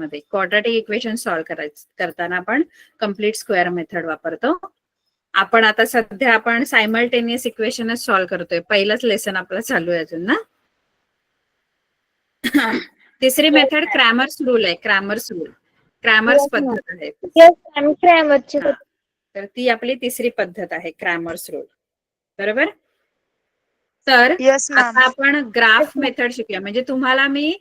मध्ये quadratic equation solve करताना आपण कम्प्लीट स्क्वेअर मेथड वापरतो. आपण आता सध्या आपण सायमल्टेनियस इक्वेशनच सॉल्व्ह करतोय. पहिलंच लेसन आपलं चालू आहे अजून ना. तिसरी मेथड क्रॅमर्स रूल आहे. क्रॅमर्स पद्धत आहे. तर ती आपली तिसरी पद्धत आहे क्रॅमर्स रूल. बरोबर. तर आता आपण ग्राफ मेथड शिकूया. म्हणजे तुम्हाला मी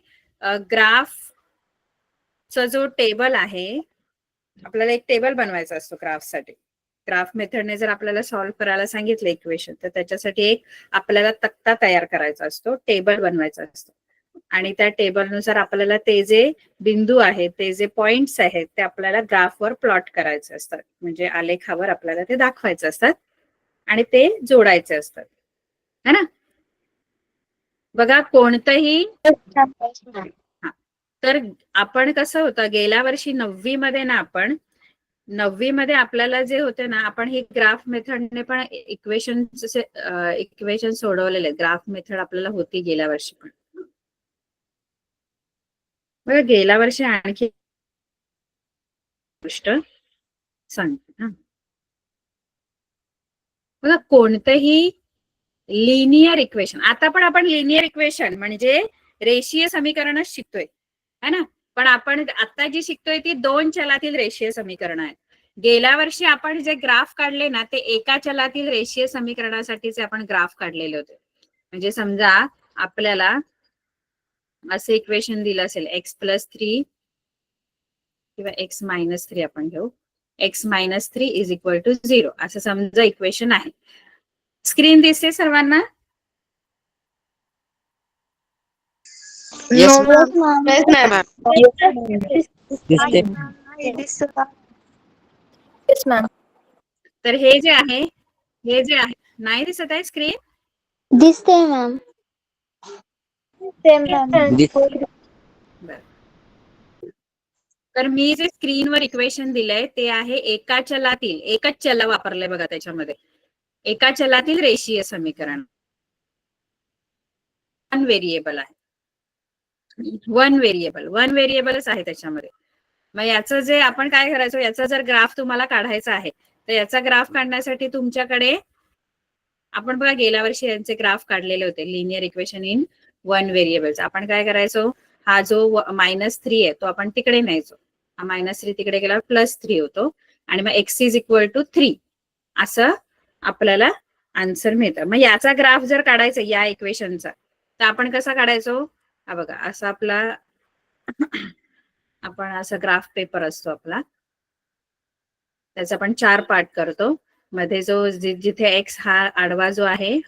ग्राफचा जो टेबल आहे, आपल्याला एक टेबल बनवायचा असतो ग्राफसाठी. ग्राफ मेथडने जर आपल्याला सॉल्व्ह करायला सांगितलं इक्वेशन, तर त्याच्यासाठी एक आपल्याला तक्ता तयार करायचा असतो, टेबल बनवायचा असतो. आणि त्या टेबलनुसार आपल्याला ते जे बिंदू आहेत, ते जे पॉइंट्स आहेत, ते आपल्याला ग्राफवर प्लॉट करायचे असतात. म्हणजे आलेखावर आपल्याला ते दाखवायचे असतात आणि ते जोडायचे असतात, है ना. बघा कोणतंही तर आपण कसं होतं गेल्या वर्षी 9वी मध्ये ना, आपण 9वी मध्ये आपल्याला जे होते ना, आपण ही ग्राफ मेथडने पण इक्वेशन सोडवलेले. ग्राफ मेथड आपल्याला होती गेल्या वर्षी पण. बघा गेल्या वर्षी आणखी गोष्ट सांगते ना. बघा कोणतंही लिनियर इक्वेशन, आता पण आपण लिनियर इक्वेशन म्हणजे रेषीय समीकरणच शिकतोय, है ना. पण आपण आता जी शिकतोय ती 2 चलातील रेषीय समीकरण आहे. गेल्या वर्षी आपण जे ग्राफ काढले ना, ते एका चलातील रेषीय समीकरणासाठीचे आपण ग्राफ काढलेले होते. म्हणजे समजा आपल्याला असं इक्वेशन दिलं असेल x+3 किंवा x-3 आपण घेऊ. x-3 इज इक्वल टू 0 असं समजा इक्वेशन आहे. स्क्रीन दिसते सर्वांना? तर हे जे आहे नाही दिसत आहे स्क्रीन? दिसते मॅम. तर मी जे स्क्रीनवर इक्वेशन दिलंय ते आहे एका चलातील, एकच चल वापरलंय बघा त्याच्यामध्ये, एका चलातील रेषीय समीकरण. वन व्हेरिएबल आहे. वन व्हेरिएबलच आहे त्याच्यामध्ये. मग याचं जे आपण काय करायचो, याचा जर ग्राफ तुम्हाला काढायचा आहे, तर याचा ग्राफ काढण्यासाठी तुमच्याकडे आपण बघा गेल्या वर्षी यांचे ग्राफ काढलेले होते linear equation in one variables. आपण काय करायचो, हा जो -3 आहे तो आपण तिकडे न्यायचो. हा -3 तिकडे गेला +3 होतो आणि मग x इज इक्वल टू 3 असं आपल्याला आन्सर मिळतं. मग याचा ग्राफ जर काढायचा या इक्वेशनचा, तर आपण कसा काढायचो, हा बघा असा आपला आपण असा ग्राफ पेपर असतो आपला, त्याचा आपण 4 पार्ट करतो. मध्ये जो जिथे एक्स हा आडवा जो आहे,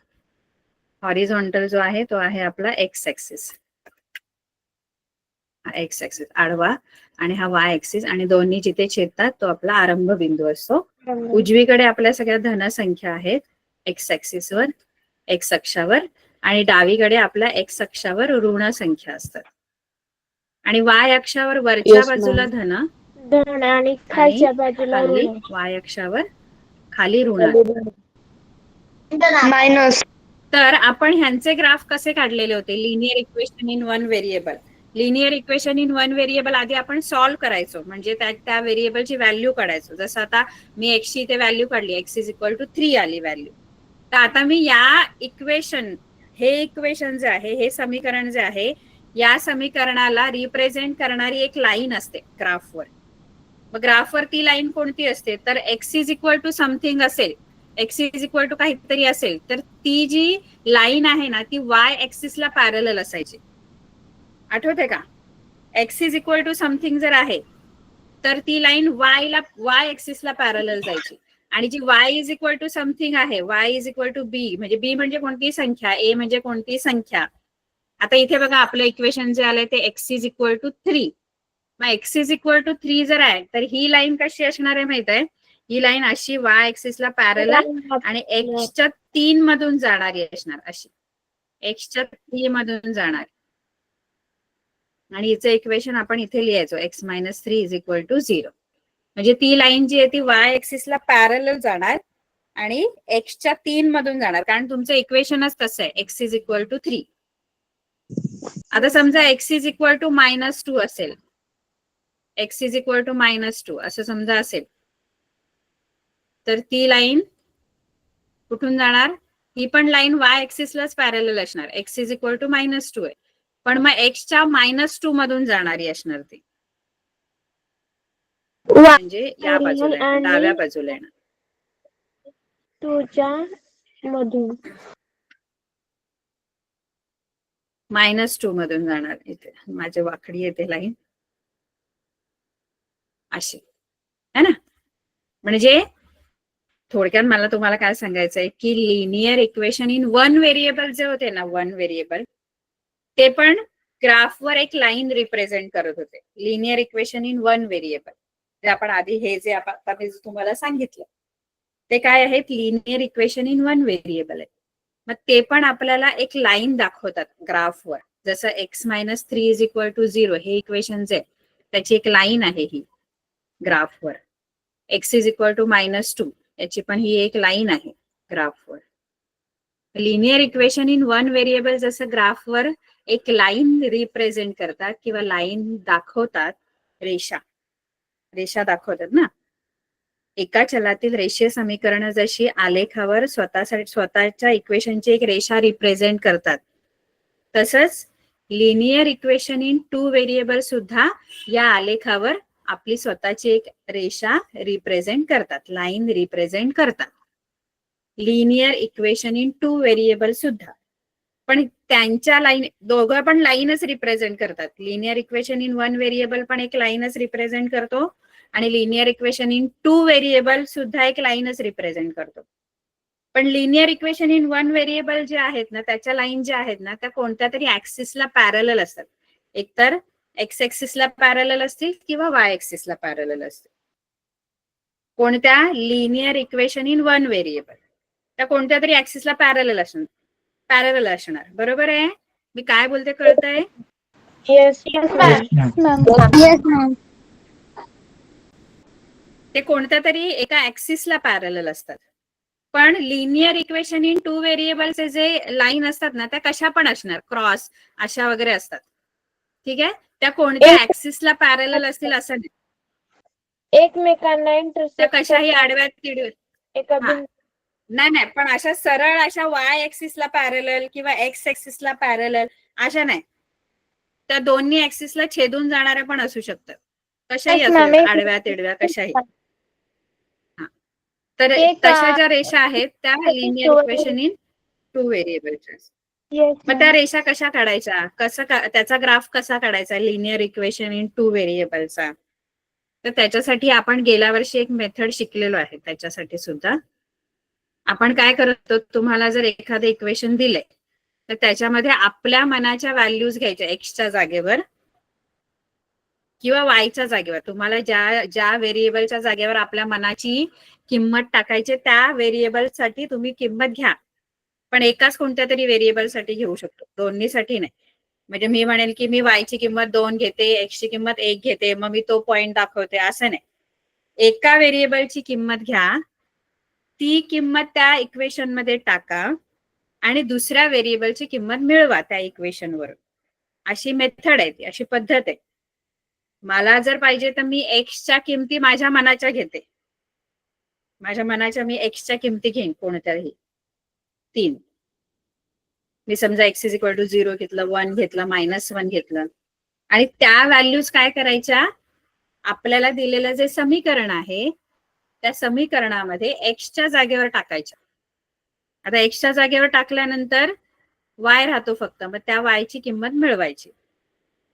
हॉरिझॉन्टल जो आहे, तो आहे आपला एक्स ऍक्सिस. एक्स ऍक्सिस आडवा आणि हा वाय ऍक्सिस, आणि दोन्ही जिथे छेदतात तो आपला आरंभ बिंदू असतो. उजवीकडे आपल्या सगळ्या धनसंख्या आहेत एक्स ऍक्सिसवर, एक्स अक्षावर, आणि डावीकडे आपल्या एक्स अक्षावर ऋण संख्या असतात. आणि वाय अक्षावर वरच्या बाजूला धन आणि खालच्या बाजूला वाय अक्षावर खाली ऋण मायनस. तर आपण ह्यांचे ग्राफ कसे काढलेले होते linear equation in one variable. Linear equation in one variable आधी आपण सॉल्व्ह करायचो, म्हणजे त्या व्हेरिएबलची व्हॅल्यू काढायचो. जसं आता मी x ची इथे व्हॅल्यू काढली, x इज इक्वल टू 3 आली व्हॅल्यू. तर आता मी या इक्वेशन जे आहे, हे समीकरण जे आहे, या समीकरणाला रिप्रेझेंट करणारी एक लाईन असते ग्राफवर. मग ग्राफवर ती लाईन कोणती असते, तर x is equal to something असेल, x इज इक्वल टू काहीतरी असेल, तर ती जी लाईन आहे ना, ती वाय ऍक्सिसला पॅरलल असायची. आठवते का? x is equal to something जर आहे, तर ती लाईन वाय ऍक्सिसला पॅरलल जायची. आणि जी y is equal to something आहे, y is equal to B, म्हणजे b म्हणजे कोणती संख्या, a म्हणजे कोणती संख्या. आता इथे बघा आपलं इक्वेशन जे आलंय ते x इज इक्वल टू 3. मग x इज इक्वल टू 3 जर आहे, तर ही लाईन कशी असणार आहे माहित आहे? ही लाईन अशी वाय ऍक्सिसला पॅरलल आणि एक्सच्या 3 मधून जाणारी असणार, अशी एक्सच्या 3 मधून जाणार. आणि हिचं इक्वेशन आपण इथे लिहायचो, x-3 इज इक्वल टू 0. म्हणजे ती लाईन जी आहे ती वाय ऍक्सिसला पॅरलल जाणार आणि एक्सच्या 3 मधून जाणार, कारण तुमचं इक्वेशनच तसं आहे, x इज इक्वल टू 3. आता समजा x इज इक्वल टू -2 असेल, x इज इक्वल टू -2 असं समजा असेल, तर ती लाईन कुठून जाणार? ही पण लाईन y ऍक्सिसलाच पॅरलल असणार. x इज इक्वल टू -2 आहे, पण मग x च्या -2 मधून जाणारी असणार ती, म्हणजे या बाजूला येणार, डाव्या बाजूला येणार. तुझ्या मधून -2 मधून जाणार. इथे माझी वाकडी येते लाईन अशी, है ना. म्हणजे थोडक्यात मला तुम्हाला काय सांगायचंय की linear equation in one variable जे होते ना, वन व्हेरिएबल, ते पण ग्राफवर एक लाईन रिप्रेझेंट करत होते. Linear equation in one variable जे आपण आधी हे जे आता मी तुम्हाला सांगितलं ते काय आहेत? Linear equation in one variable आहे. मग ते पण आपल्याला एक लाईन दाखवतात ग्राफवर. जसं x-3 इज इक्वल टू 0 हे इक्वेशन जे त्याची एक लाईन आहे ही ग्राफवर. x इज इक्वल टू -2 याची पण ही एक लाईन आहे ग्राफवर. Linear equation in one variable जसं ग्राफवर एक लाईन रिप्रेझेंट करतात किंवा लाईन दाखवतात, रेषा दाखवतात ना. एका चलातील रेषीय समीकरण जशी आलेखावर स्वतःच्या इक्वेशनची एक रेषा रिप्रेझेंट करतात, तसंच linear equation in two variable सुद्धा या आलेखावर आपली स्वतःची एक रेषा रिप्रेझेंट करतात, लाईन रिप्रेझेंट करतात. Linear equation in two variable सुद्धा, पण त्यांच्या लाईन दोघं पण लाईनच रिप्रेझेंट करतात. Linear equation in one variable पण एक लाईनच रिप्रेझेंट करतो आणि linear equation in two variable सुद्धा एक लाईनच रिप्रेझेंट करतो. पण linear equation in one variable जे आहेत ना, त्याच्या लाईन ज्या आहेत ना, त्या कोणत्या तरी ऍक्सिसला पॅरलल असतात. एकतर एक्स ऍक्सिसला पॅरलल असतील किंवा वाय ऍक्सिसला पॅरलल असतील. कोणत्या? Linear equation in one variable त्या कोणत्या तरी ऍक्सिसला पॅरलल असणार. बरोबर आहे? मी काय बोलते कळतंय? Yes ma'am. ते कोणत्या तरी एका ऍक्सिसला पॅरलल असतात. पण लिनियर इक्वेशन इन टू व्हेरिएबलचे जे लाईन असतात ना, त्या कशा पण असणार, क्रॉस अशा वगैरे असतात. ठीक आहे, त्या कोणत्या ऍक्सिसला पॅरलल असतील असं नाही, एकमेकांना त्या इंटरसेक्ट कशाही आडव्या तिडव्या. एका नाही, पण अशा सरळ अशा वाय ऍक्सिसला पॅरलल किंवा एक्स ऍक्सिसला पॅरलल अशा नाही, त्या दोन्ही ऍक्सिसला छेदून जाणाऱ्या पण असू शकतात, कशाही असू शकतात, आडव्या तिडव्या कशाही. तर तशा ज्या रेषा आहेत त्या लिनियर इक्वेशन इन टू व्हेरिएबलच्या. मग त्या रेषा कशा काढायच्या, त्याचा ग्राफ कसा काढायचा लिनियर इक्वेशन इन टू व्हेरिएबलचा? तर त्याच्यासाठी आपण गेल्या वर्षी एक मेथड शिकलेलो आहे. त्याच्यासाठी सुद्धा आपण काय करतो, तुम्हाला जर एखादं इक्वेशन दिलंय तर त्याच्यामध्ये आपल्या मनाच्या व्हॅल्यूज घ्यायच्या एक्सच्या जागेवर किंवा वायच्या जागेवर. तुम्हाला ज्या व्हेरिएबलच्या जागेवर आपल्या मनाची किंमत टाकायची त्या व्हेरिएबलसाठी तुम्ही किंमत घ्या, पण एकाच कोणत्या तरी व्हेरिएबलसाठी घेऊ शकतो, दोन्हीसाठी नाही. म्हणजे मी म्हणेल की मी वायची किंमत 2 घेते, एक्सची किंमत 1 घेते, मग मी तो पॉइंट दाखवते, असं नाही. एका व्हेरिएबलची किंमत घ्या, ती किंमत त्या इक्वेशन मध्ये टाका आणि दुसऱ्या व्हेरिएबलची किंमत मिळवा त्या इक्वेशनवर. अशी मेथड आहे ती, अशी पद्धत आहे. मला जर पाहिजे तर मी एक्सच्या किमती माझ्या मनाच्या घेते, माझ्या मनाच्या मी एक्सच्या किमती घेईन कोणत्याही 3. मी समजा x इज इक्वल टू 0 घेतलं, 1 घेतलं, -1 घेतलं, आणि त्या व्हॅल्यूज काय करायच्या, आपल्याला दिलेलं जे समीकरण आहे त्या समीकरणामध्ये एक्सच्या जागेवर टाकायच्या. आता एक्सच्या जागेवर टाकल्यानंतर वाय राहतो फक्त, मग त्या वायची किंमत मिळवायची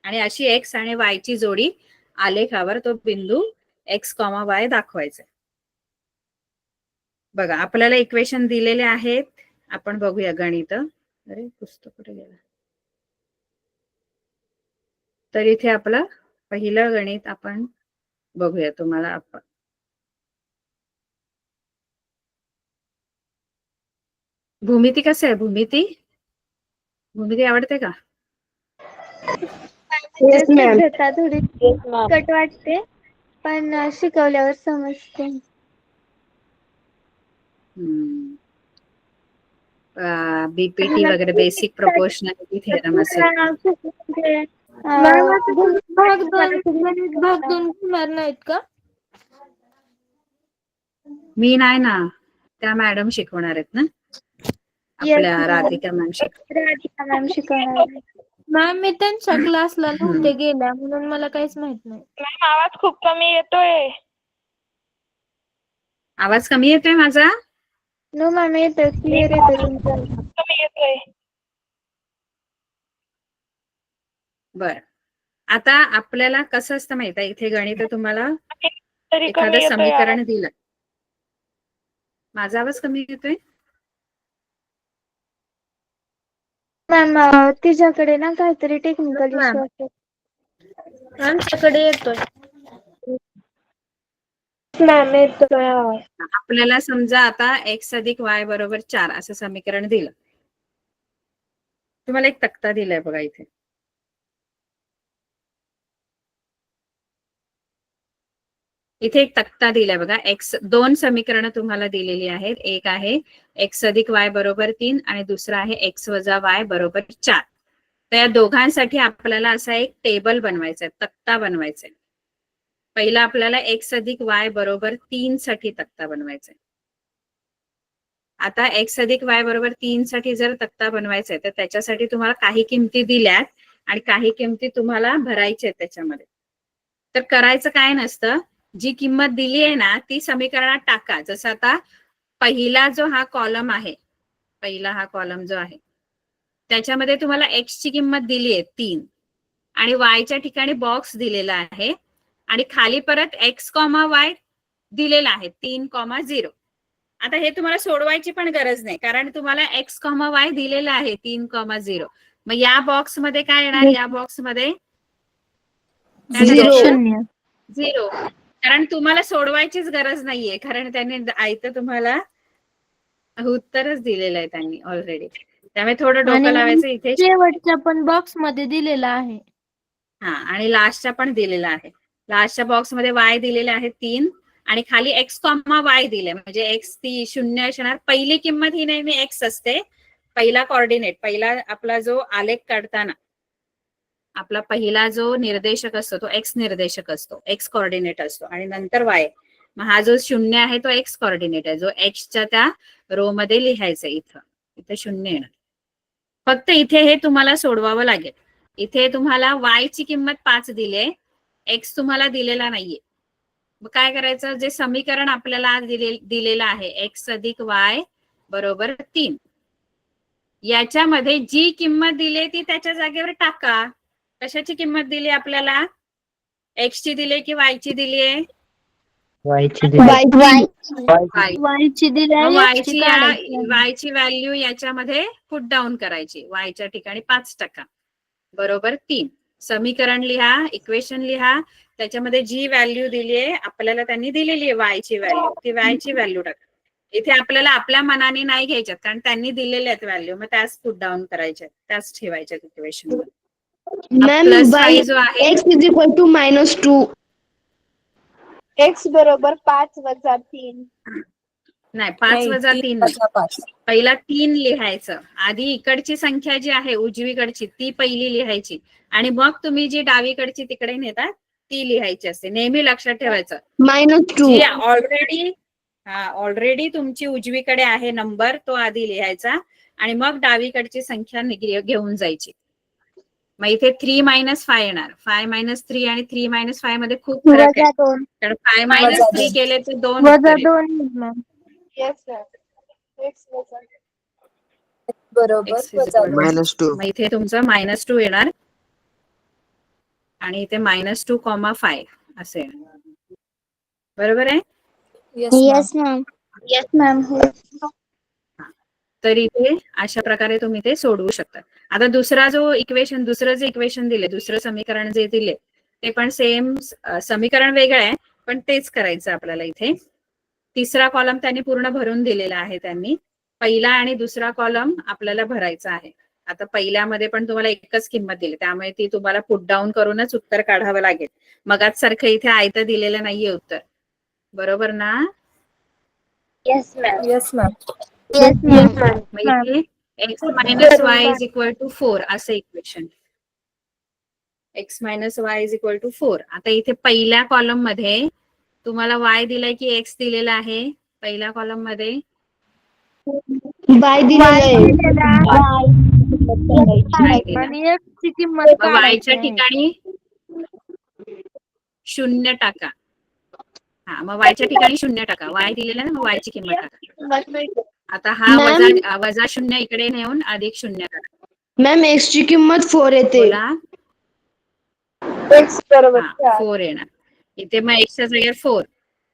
आणि अशी एक्स आणि वायची जोडी आलेखावर तो बिंदू x, y दाखवायचा. बघा आपल्याला इक्वेशन दिलेले आहेत, आपण बघूया गणित. अरे पुस्तक कुठे गेलं? तर इथे आपलं पहिलं गणित आपण बघूया. तुम्हाला आपण भूमिती कसं आहे, भूमिती आवडते का? थोडी कट वाटते पण शिकवल्यावर समजते. बीपीटी वगैरे बेसिक प्रोपोर्शनॅलिटी थेरम असेल. भाग दोन होणार नाहीत का? मी नाही ना, त्या मॅडम शिकवणार आहेत ना, आपल्या राधिका मॅम राधिका मॅम शिकवणार. मॅम मी त्यांच्या क्लासला नव्हते गेल्या म्हणून मला काहीच माहित नाही. मॅम आवाज खूप कमी येतोय. आवाज कमी येतोय माझा? नो मॅम येतोय, क्लिअर येतोय तुमचा. कमी येतोय. बर, आता आपल्याला कसं असतं माहित आहे, इथे गणित तुम्हाला एखादं समीकरण दिलं. माझा आवाज कमी येतोय? मॅम तिच्याकडे ना काहीतरी टेक्निकल इश्यू असेल. आमच्याकडे येतोय. मॅम येतोय. आपल्याला समजा आता x अधिक y बरोबर 4 असं समीकरण दिलं. तुम्हाला एक तक्ता दिलाय बघा इथे. इथे एक तक्ता दिलाय बघा. दोन समीकरणं तुम्हाला दिलेली आहेत. एक आहे x अधिक y बरोबर 3 आणि दुसरा आहे x वजा y बरोबर 4. तर या दोघांसाठी आपल्याला असा एक टेबल बनवायचा आहे, तक्ता बनवायचा आहे. पहिला आपल्याला x अधिक y बरोबर 3 साठी तक्ता बनवायचा आहे. आता x अधिक y बरोबर 3 साठी जर तक्ता बनवायचा आहे तर त्याच्यासाठी तुम्हाला काही किमती दिल्यात आणि काही किमती तुम्हाला भरायच्या आहेत त्याच्यामध्ये. तर करायचं काय नसतं, जी किंमत दिली आहे ना ती समीकरणात टाका. जसं आता पहिला जो हा कॉलम आहे, पहिला हा कॉलम जो आहे त्याच्यामध्ये तुम्हाला x ची किंमत दिली आहे 3 आणि y च्या ठिकाणी बॉक्स दिलेला आहे आणि खाली परत x, y दिलेला आहे 3,0. आता हे तुम्हाला सोडवायची पण गरज नाही, कारण तुम्हाला x, y दिलेला आहे 3,0. मग या बॉक्स मध्ये काय येणार? या बॉक्स मध्ये 0, कारण तुम्हाला सोडवायचीच गरज नाहीये, कारण त्यांनी आयतं तुम्हाला उत्तरच दिलेलं आहे त्यांनी ऑलरेडी. त्यामुळे थोडं डोकं लावायचं इथे. शेवटच्या पण बॉक्स मध्ये दिलेला आहे. हा, आणि लास्टच्या पण दिलेला आहे. लास्टच्या बॉक्स मध्ये y दिलेले आहे 3 आणि खाली x, y दिले, म्हणजे x ती 0 असणार. पहिली किंमत ही नेहमी x असते. पहिला कोऑर्डिनेट, पहिला आपला जो आलेख काढताना आपला पहिला जो निर्देशक असतो तो x निर्देशक असतो, x कोऑर्डिनेट असतो आणि नंतर y. मग हा जो 0 आहे तो x कोऑर्डिनेट आहे, जो x त्या रो मध्ये लिहायचा. इथे 0 येणार. फक्त इथे हे तुम्हाला सोडवावं लागेल. इथे तुम्हाला y ची किंमत 5 दिली, x तुम्हाला दिलेला नाहीये. मग काय करायचं? जे समीकरण आपल्याला दिलेलं आहे x अधिक y बरोबर 3, याच्यामध्ये जी किंमत दिली ती त्याच्या जागेवर टाका. कशाची किंमत दिली आपल्याला? x ची दिली की y ची दिली आहे? y ची व्हॅल्यू याच्यामध्ये पुट डाऊन करायची. y च्या ठिकाणी 5% बरोबर 3. समीकरण लिहा, इक्वेशन लिहा, त्याच्यामध्ये जी व्हॅल्यू दिली आहे आपल्याला त्यांनी दिलेली आहे y ची व्हॅल्यू, ती y ची व्हॅल्यू टाका. इथे आपल्याला आपल्या मनाने नाही घ्यायच्यात, कारण त्यांनी दिलेल्या आहेत व्हॅल्यू, मग त्याच पुट डाऊन करायच्या, त्याच ठेवायच्या इक्वेशन मध्ये. प्लस 5 जो आहे x is equal to -2. x बरोबर 5 वजा 3. नाही, 5 वजा 3 नाही. पहिला 3 लिहायचं. आधी इकडची संख्या जी आहे उजवीकडची ती पहिली लिहायची आणि मग तुम्ही जी डावीकडची तिकडे नेतात ती लिहायची असते. नेहमी लक्षात ठेवायचं. -2. जी ऑलरेडी तुमची उजवीकडे आहे नंबर, तो आधी लिहायचा आणि मग डावीकडची संख्या घेऊन जायची. मग इथे 3 - 5 येणार. 5 - 3 आणि 3 - 5 मध्ये खूप फरक आहे, कारण 5 - 3 केले तर 2 वजा 2 बरोबर -2. मग इथे तुमचं -2 येणार आणि इथे -2,5 असे येणार. बरोबर आहे? Yes ma'am. तर इथे अशा प्रकारे तुम्ही ते सोडवू शकता. आता दुसरं जे इक्वेशन दिले, दुसरं समीकरण जे दिले ते पण सेम समीकरण वेगळं आहे, पण तेच करायचं आपल्याला. इथे तिसरा कॉलम त्यांनी पूर्ण भरून दिलेला आहे. त्यांनी पहिला आणि दुसरा कॉलम आपल्याला भरायचा आहे. आता पहिल्यामध्ये पण तुम्हाला एकच किंमत दिली, त्यामुळे ती तुम्हाला पुट डाऊन करूनच उत्तर काढावं लागेल. मगाच सारखं इथे आयतं दिलेलं नाहीये उत्तर. बरोबर ना? Yes ma'am. मग इथे x - y = 4 असं equation. X minus Y is equal to 4. आता इथे पहिल्या कॉलम मध्ये तुम्हाला वाय दिलाय की एक्स दिलेला आहे? पहिल्या कॉलम मध्ये बाय दिलेलं आहे. वाय दिला. आणि F ची किंमत मग काढायची वायच्या आहे. ठिकाणी 0 टाका. हा, मग वायच्या ठिकाणी 0 टाका. वाय दिलेला ना, मग वायची किंमत टाका. आता हा मॅम वजा 0 इकडे नेऊन अधिक 0 टाका. मॅम एक्स ची किंमत 4 येते. बोला. X बरोबर हा, 4. 4 येणार. इथे मग एक्सच्या जागेवर 4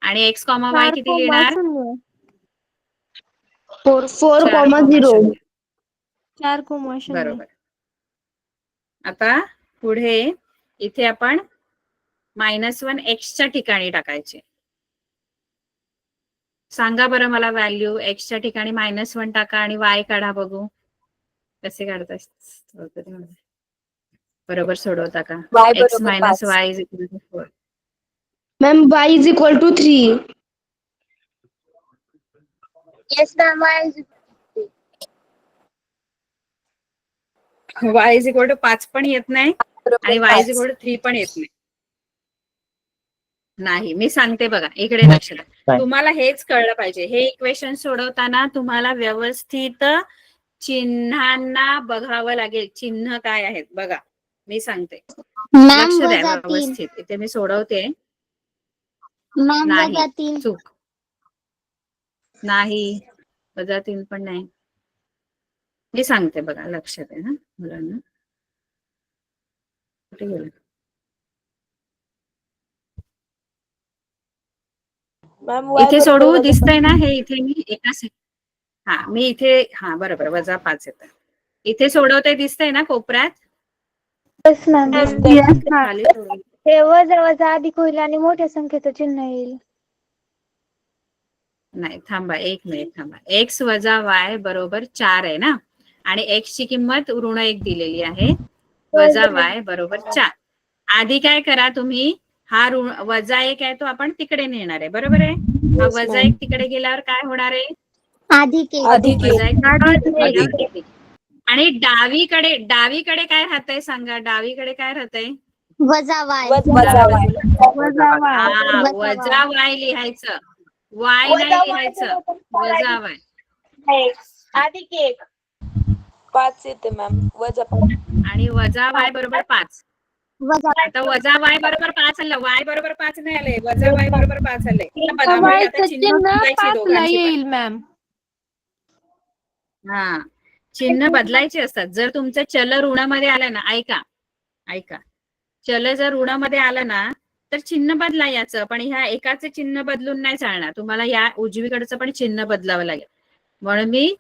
आणि एक्स कॉमा वाय किती लिहिणार? 4 4, 4,0. 4,0. बरोबर. आता पुढे इथे आपण -1 एक्सच्या ठिकाणी टाकायचे. सांगा बरं मला व्हॅल्यू. एक्सच्या ठिकाणी -1 टाका आणि वाय काढा बघू कसे काढतात. बरोबर सोडवता का? X minus Y is equal to 4. Ma'am y is equal to 3. Yes ma'am Y is equal to 5 पण येत नाही आणि वाय इज इक्वल टू 3 पण येत नाही. नाही, मी सांगते बघा, इकडे लक्ष द्या. तुम्हाला हेच कळलं पाहिजे. हे इक्वेशन सोडवताना तुम्हाला व्यवस्थित चिन्हांना बघावं लागेल. चिन्ह काय आहेत बघा, मी सांगते. लक्ष द्या व्यवस्थित. इथे मी सोडवते. नाही, चूक नाही, -3 पण नाही. मी सांगते बघा, लक्ष द्या ना मुलांना. कुठे गेलं? इथे सोडवू दिसतंय ना हे? इथे मी मी इथे बरोबर -5 येतं. इथे सोडवते दिसतंय ना कोपऱ्यात? Yes ma'am. खाली सोडवू. हे वजा अधिक होईल आणि मोठ्या संख्येचं चिन्ह येईल. नाही, थांबा 1 मिनिट थांबा. एक्स वजा वाय बरोबर 4 आहे ना, आणि एक्स ची किंमत -1 दिलेली आहे. वजा वाय बरोबर 4. आधी काय करा तुम्ही, हा -1 आहे तो आपण तिकडे नेणार आहे. बरोबर आहे? हा -1 तिकडे गेल्यावर काय होणार आहे? अधिक वजा 1 तिकडे गेल्यावर 1. आणि डावीकडे काय राहतंय सांगा? डावीकडे काय राहतंय? वजा वाय. वजा वाय वजा लिहायचं. वाय नाही लिहायचं, वजा वाय. अधिक 1 5 येते मॅम. वजा 5 आणि वजा वाय बरोबर 5. आता वजा वाय बरोबर 5 आलं. वाय बरोबर 5 नाही आले, वजा वाय बरोबर 5 आले. आता चिन्ह बदलायची दोघांची येईल मॅम. हा, चिन्ह बदलायचे असतात. जर तुमचं चल ऋणामध्ये आलं ना, ऐका, चल जर ऋणामध्ये आलं ना तर चिन्ह बदला याचं, पण ह्या एकाचे चिन्ह बदलून नाही चालणार. तुम्हाला या उजवीकडचं पण चिन्ह बदलावं लागेल. म्हणून मी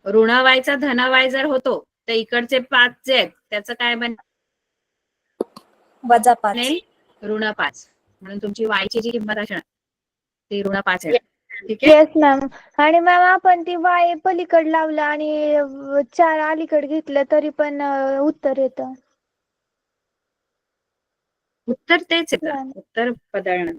ऋण वायचा धन वाय जर होतो तर इकडचे 5 जे आहेत त्याचं काय बनेल? वजा 5. ऋण 5. म्हणून तुमची वायची जी किंमत असणार ती ऋण 5 आहे. ठीक आहे? Yes ma'am. आणि मॅम आपण ती वाय पलीकड लावलं आणि 4 अलीकड घेतलं तरी पण उत्तर येतं. उत्तर तेच येतं, उत्तर बदलणं.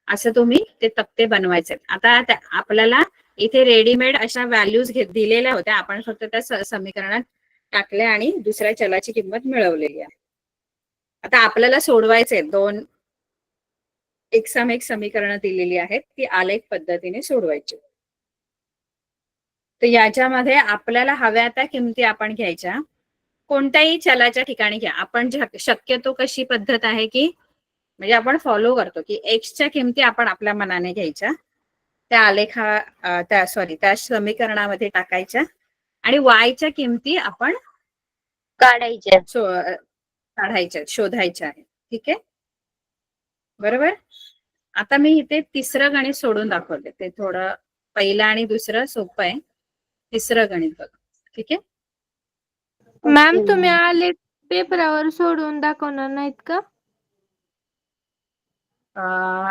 असं तुम्ही ते तक्ते बनवायचे. आता आपल्याला इथे रेडीमेड अशा व्हॅल्यूज दिलेल्या होत्या. आपण फक्त त्या समीकरणात टाकल्या आणि दुसऱ्या चलाची किंमत मिळवलेली आहे. आता आपल्याला सोडवायचे 2 एकसामेक समीकरणं दिलेली आहेत, ती आलेख पद्धतीने सोडवायची. तर याच्यामध्ये आपल्याला हव्या त्या किमती आपण घ्यायच्या. कोणत्याही चलाच्या ठिकाणी घ्या. आपण शक्यतो कशी पद्धत आहे की म्हणजे आपण फॉलो करतो की एक्सच्या किमती आपण आपल्या मनाने घ्यायच्या, त्या समीकरणामध्ये टाकायच्या आणि वायच्या किमती आपण काढायच्या, शोधायच्या आहे. ठीक आहे, बरोबर. आता मी इथे तिसरं गणित सोडून दाखवते. ते थोडं पहिलं आणि दुसरं सोपं आहे. तिसरं गणित बघ. ठीक आहे मॅम, तुम्ही आलेख पेपरावर सोडून दाखवणार नाहीत का?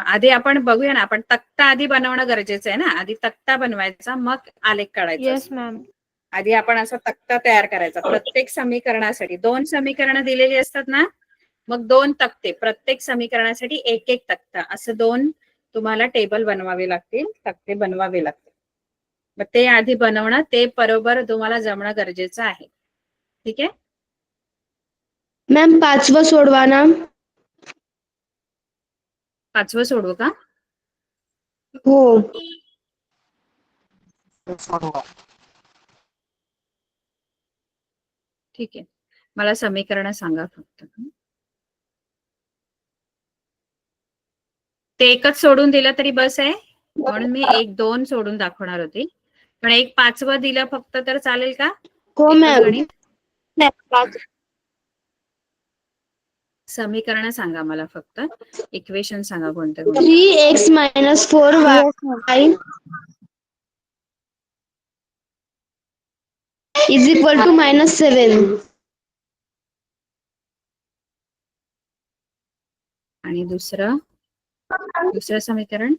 आधी आपण बघूया ना. आपण तक्ता आधी बनवणं गरजेचं आहे ना. आधी तक्ता बनवायचा, मग आलेख काढायचा. Yes ma'am. आधी आपण असा तक्ता तयार करायचा. प्रत्येक समीकरणासाठी 2 समीकरणं दिलेली असतात ना, मग 2 तक्ते. प्रत्येक समीकरणासाठी एक तक्ता, असं 2 तुम्हाला टेबल बनवावे लागतील, तक्ते बनवावे लागतील. मग ते आधी बनवणं, ते बरोबर तुम्हाला जमणं गरजेचं आहे. ठीक आहे. मॅम 5वं सोडवा ना. 5वं सोडवू का? हो. ठीक आहे, मला समीकरण सांगा फक्त. ते एकच सोडून दिलं तरी बस आहे, म्हणून मी 1, 2 सोडून दाखवणार होती. पण 1 5वं दिलं फक्त तर चालेल का? हो एकच मॅम. गणित. समीकरण सांगा मला फक्त, इक्वेशन सांगा कोणते कोणते. 3x - 4y is equal to -7. आणि दुसरं समीकरण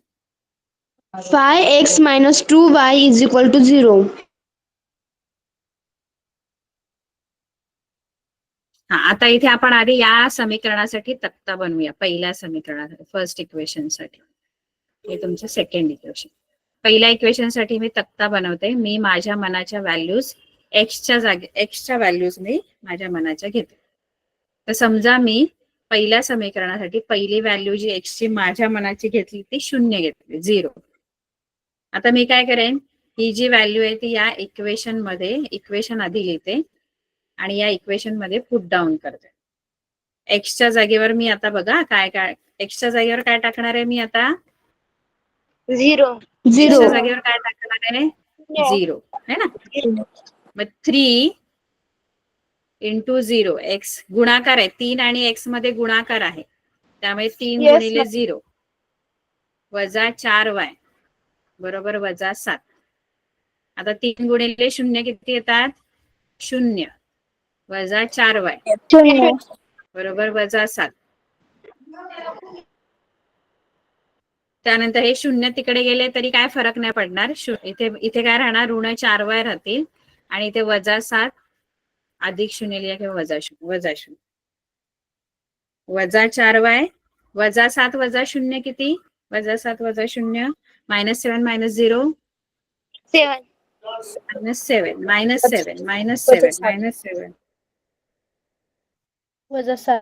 5x - 2y is equal to 0. हा, आता इथे आपण आधी या समीकरणासाठी तक्ता बनवूया. पहिल्या समीकरणासाठी, फर्स्ट इक्वेशन साठी. हे तुमचं सेकंड इक्वेशन. पहिल्या इक्वेशन साठी मी तक्ता बनवते. मी माझ्या मनाच्या व्हॅल्यूज एक्सच्या व्हॅल्यूज मी माझ्या मनाच्या घेते. तर समजा मी पहिल्या समीकरणासाठी पहिली व्हॅल्यू जी एक्सची माझ्या मनाची घेतली ती 0 घेतली, 0. आता मी काय करेन, ही जी व्हॅल्यू आहे ती या इक्वेशन आधी लिहिते आणि या इक्वेशन मध्ये पुट डाऊन करते. एक्सच्या जागेवर मी आता बघा काय एक्सच्या जागेवर काय टाकणार आहे मी आता? 0. एक्सच्या जागेवर काय टाकणार आहे? 0 है ना. मग 3 × 0 एक्स गुणाकार आहे, 3 आणि एक्स मध्ये गुणाकार आहे, त्यामुळे 3 गुणिले 0 वजा 4y बरोबर वजा 7. आता 3 गुणिले 0 किती येतात? 0 वजा 4y बरोबर वजा 7. त्यानंतर हे 0 तिकडे गेले तरी काय फरक नाही पडणार. इथे काय राहणार? ऋण 4y राहतील आणि इथे वजा 7 अधिक 0 लिहा किंवा वजा 0 वजा 4y वजा 7 वजा 0 किती? वजा 7 वजा 0 -7 -0 7 -7 वजा 7.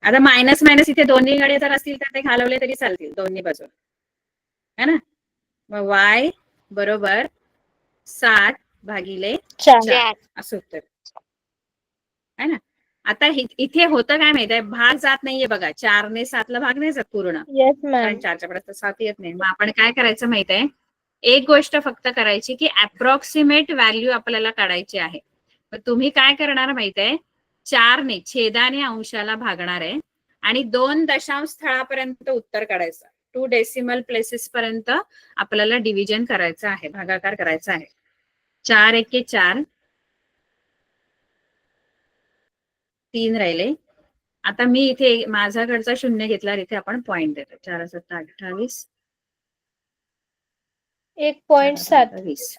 आता मायनस मायनस इथे दोन्ही कडे जर असतील तर ते घालवले तरी चालतील दोन्ही बाजू, है ना. मग y बरोबर 7 भागिले 4 असं उत्तर है ना. आता इथे होतं काय माहितीये, भाग जात नाहीये बघा. 4 ने 7 ला भाग नाही जात पूर्ण, येस कारण मॅम. 4च्या पुढे तर 7 येत नाही. मग आपण काय करायचं माहितीये, एक गोष्ट फक्त करायची की अप्रॉक्सिमेट व्हॅल्यू आपल्याला काढायची आहे. मग तुम्ही काय करणार माहितीये, 4 ने छेदाने अंशाला भागणार आहे आणि 2 दशांश स्थळापर्यंत उत्तर काढायचं. 2 डेसिमल प्लेसेस पर्यंत आपल्याला डिव्हिजन करायचं आहे, भागाकार करायचा आहे. 4 एके 4, 3 राहिले. आता मी इथे माझ्याकडचा 0 घेतला, इथे आपण पॉइंट देतो. 4 7 28 1.7 20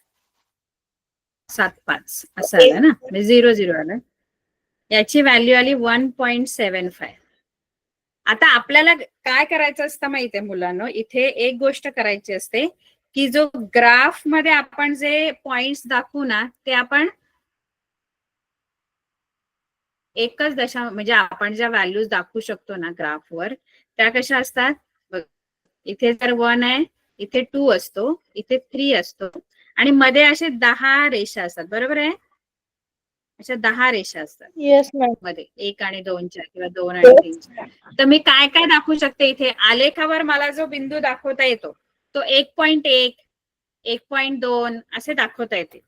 7 5 असं आलं ना, म्हणजे 0 0 आलं. याची व्हॅल्यू आली 1.75. आता आपल्याला काय करायचं असतं माहितीये मुलांनो, इथे एक गोष्ट करायची असते की जो ग्राफ मध्ये आपण जे पॉइंट्स दाखवू ना, ते आपण एकच म्हणजे आपण ज्या व्हॅल्यूज दाखवू शकतो ना ग्राफवर, त्या कशा असतात? इथे जर 1 आहे, इथे 2 असतो, इथे 3 असतो आणि मध्ये असे 10 रेषा असतात, बरोबर आहे. अशा 10 रेषा असतात येस मॅम. मध्ये 1 आणि 2च्या किंवा 2 आणि 3च्या. तर मी काय काय दाखवू शकते इथे? आलेखावर मला जो बिंदू दाखवता येतो तो 1.1 1.2 असे दाखवता येते.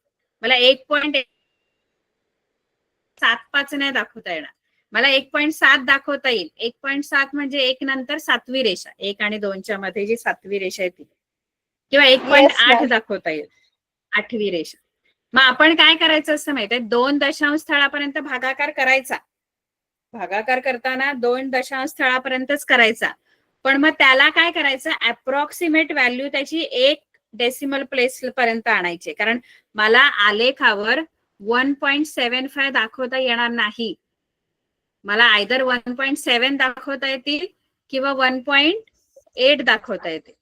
मला 1.75 नाही दाखवता येणार. मला 1.7 दाखवता येईल. 1.7 म्हणजे 1 नंतर 7वी रेषा, 1 आणि 2च्या मध्ये जी 7वी रेषा आहे ती, किंवा 1.8 दाखवता येईल, 8वी रेषा. मग आपण काय करायचं असं माहितीये, 2 दशांश स्थळापर्यंत भागाकार करायचा. भागाकार करताना 2 दशांश स्थळापर्यंतच करायचा. पण मग त्याला काय करायचं, अप्रॉक्सिमेट व्हॅल्यू त्याची 1 डेसिमल प्लेस पर्यंत आणायची. कारण मला आलेखावर 1.75 दाखवता येणार नाही. मला आयदर 1.7 दाखवता येतील किंवा 1.8 दाखवता येतील.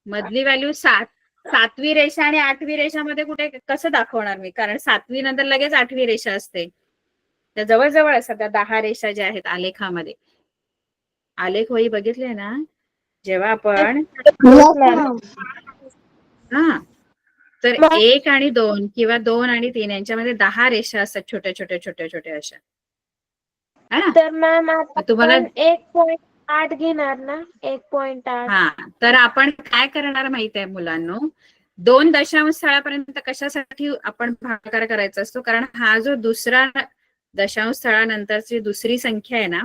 मधली व्हॅल्यू 7वी रेषा आणि 8वी रेषामध्ये कुठे कसं दाखवणार मी? कारण 7वी नंतर लगेच 8वी रेषा असते. त्या जवळजवळ असतात त्या 10 रेषा ज्या आहेत आलेखामध्ये. आलेख वही बघितले ना जेव्हा आपण हा तर 1 आणि 2 किंवा 2 आणि 3 यांच्यामध्ये 10 रेषा असतात छोट्या छोट्या छोट्या छोट्या अशा. है ना? तर मॅम आता तुम्हाला 1.8 घेणार ना 1.8. हा तर आपण काय करणार माहित आहे मुलांनो, 2 दशांश स्थळापर्यंत कशासाठी आपण भागाकार करायचा असतो, कारण हा जो दुसरा दशांश स्थळानंतरची दुसरी संख्या आहे ना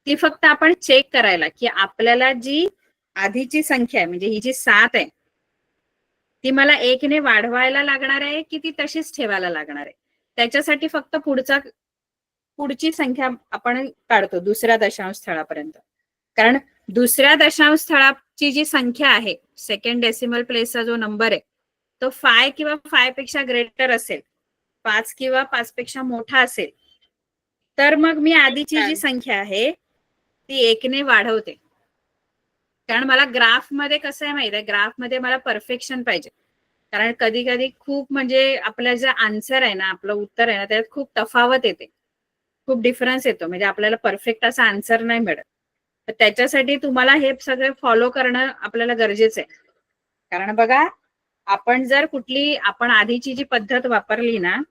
ती फक्त आपण चेक करायला की आपल्याला जी आधीची संख्या आहे म्हणजे ही जी 7 आहे ती मला 1 ने वाढवायला लागणार आहे की ती तशीच ठेवायला लागणार आहे. त्याच्यासाठी फक्त पुढची संख्या आपण काढतो दुसऱ्या दशांश स्थळापर्यंत. कारण दुसऱ्या दशांश स्थळाची जी संख्या आहे सेकंड डेसिमल प्लेसचा जो नंबर आहे तो 5 किंवा 5 पेक्षा ग्रेटर असेल, 5 किंवा 5 पेक्षा मोठा असेल, तर मग मी आधीची जी संख्या आहे ती 1 ने वाढवते. कारण मला ग्राफ मध्ये कसं आहे माहिती आहे, ग्राफ मध्ये मला परफेक्शन पाहिजे. कारण कधी कधी खूप म्हणजे आपलं जे आन्सर आहे ना, आपलं उत्तर आहे ना, त्यात खूप तफावत येते, खूप डिफरन्स येतो, म्हणजे आपल्याला परफेक्ट असा आन्सर नाही मिळत. तर त्याच्यासाठी तुम्हाला हे सगळे फॉलो करणं आपल्याला गरजेचं आहे. कारण बघा आपण जर आपण आधीची जी पद्धत वापरली ना,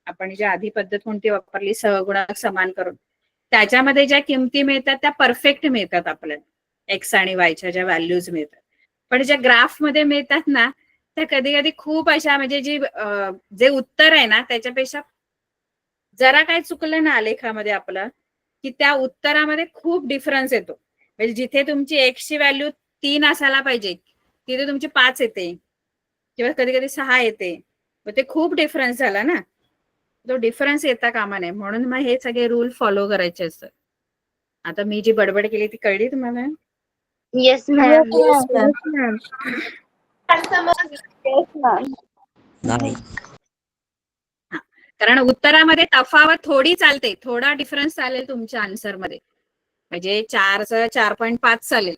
आपण जी आधी पद्धत कोणती वापरली सहगुणक समान करून, त्याच्यामध्ये ज्या किमती मिळतात त्या परफेक्ट मिळतात आपल्याला, एक्स आणि वायच्या ज्या व्हॅल्यूज मिळतात. पण ज्या ग्राफ मध्ये मिळतात ना त्या कधी कधी खूप अशा म्हणजे जे उत्तर आहे ना त्याच्यापेक्षा जरा काय चुकलं ना आलेखामध्ये आपलं की त्या उत्तरामध्ये खूप डिफरन्स येतो. म्हणजे जिथे तुमची एक्स ची व्हॅल्यू 3 असायला पाहिजे तिथे तुमची 5 येते किंवा कधी कधी 6 येते. मग ते खूप डिफरन्स झाला ना, तो डिफरन्स येता कामा नये. म्हणून मग हे सगळे रूल फॉलो करायचे असतात. आता मी जी बडबड केली ती कळली तुम्हाला? Yes ma'am. नाही. कारण उत्तरामध्ये तफावत थोडी चालते, थोडा डिफरन्स चालेल तुमच्या आन्सर मध्ये. म्हणजे 4.5 चालेल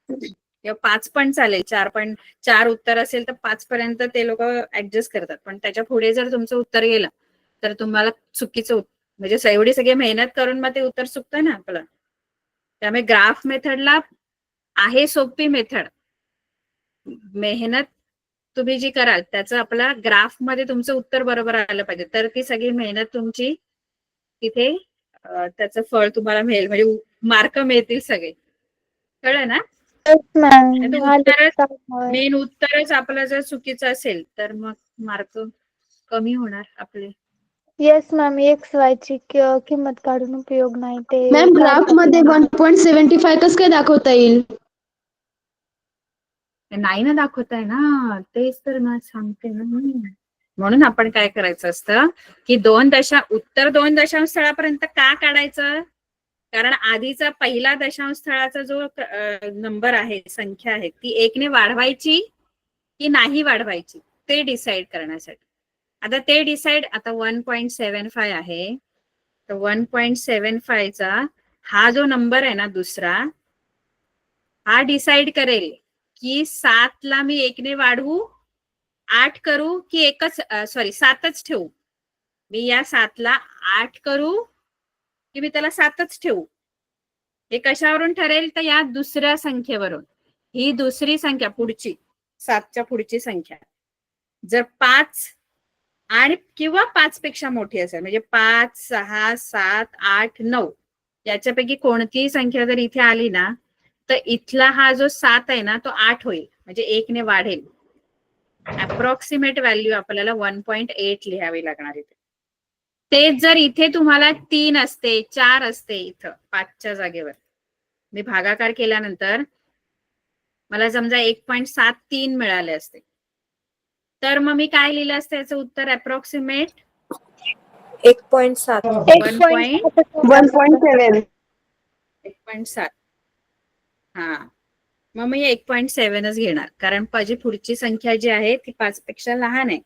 किंवा 5 पण चालेल. 4.4 उत्तर असेल तर 5 पर्यंत ते लोक ऍडजस्ट करतात. पण त्याच्या पुढे जर तुमचं उत्तर गेलं तर तुम्हाला चुकीचं म्हणजे एवढी सगळी मेहनत करून मग ते उत्तर चुकतं ना आपलं. त्यामुळे ग्राफ मेथडला आहे सोपी मेथड. मेहनत तुम्ही जी कराल त्याचं आपला ग्राफ मध्ये तुमचं उत्तर बरोबर आलं पाहिजे, तर ती सगळी मेहनत तुमची तिथे त्याचं फळ तुम्हाला मिळेल, म्हणजे मार्क मिळतील सगळे. कळलं ना? मेन उत्तरच आपलं जर चुकीचं असेल तर मग मार्क कमी होणार आपले. Yes ma'am. एक्स वाय ची किंमत काढून उपयोग नाही. ते मॅम ग्राफ मध्ये 1.75 कसं काय दाखवता येईल? नाही ना दाखवताय ना, तेच तर ना सांगते ना. म्हणून आपण काय करायचं असतं की उत्तर 2 दशांश स्थळापर्यंत का काढायचं, कारण आधीचा पहिला दशांश स्थळाचा जो नंबर आहे, संख्या आहे, ती 1 ने वाढवायची की नाही वाढवायची ते डिसाइड करण्यासाठी. आता ते डिसाइड, आता 1.75 आहे तर 1.75 चा हा जो नंबर आहे ना दुसरा, हा डिसाइड करेल की 7 ला मी 1 ने वाढवू, 8 करू की 7च ठेवू. मी या 7 ला 8 करू की मी त्याला 7च ठेवू. हे कशावरून ठरेल तर या दुसऱ्या संख्येवरून. ही दुसरी संख्या पुढची 7च्या पुढची संख्या जर 5 आणि किंवा 5 पेक्षा मोठी असेल, म्हणजे 5, 6, 7, 8, 9 याच्यापैकी कोणतीही संख्या जर इथे आली ना तर इथला हा जो 7 आहे ना तो 8 होईल, म्हणजे 1 ने वाढेल. अप्रॉक्सिमेट व्हॅल्यू आपल्याला 1.8 लिहावी लागणार इथे. तेच जर इथे तुम्हाला 3 असते, 4 असते, इथं 5च्या जागेवर मी भागाकार केल्यानंतर मला समजा 1.73 मिळाले असते, तर मग मी काय लिहिलं असतं याचं उत्तर अप्रॉक्सिमेट 1.7. 1.7. हा, मग मी 1.7च घेणार, कारण माझी पुढची संख्या जी आहे ती 5 पेक्षा लहान आहे.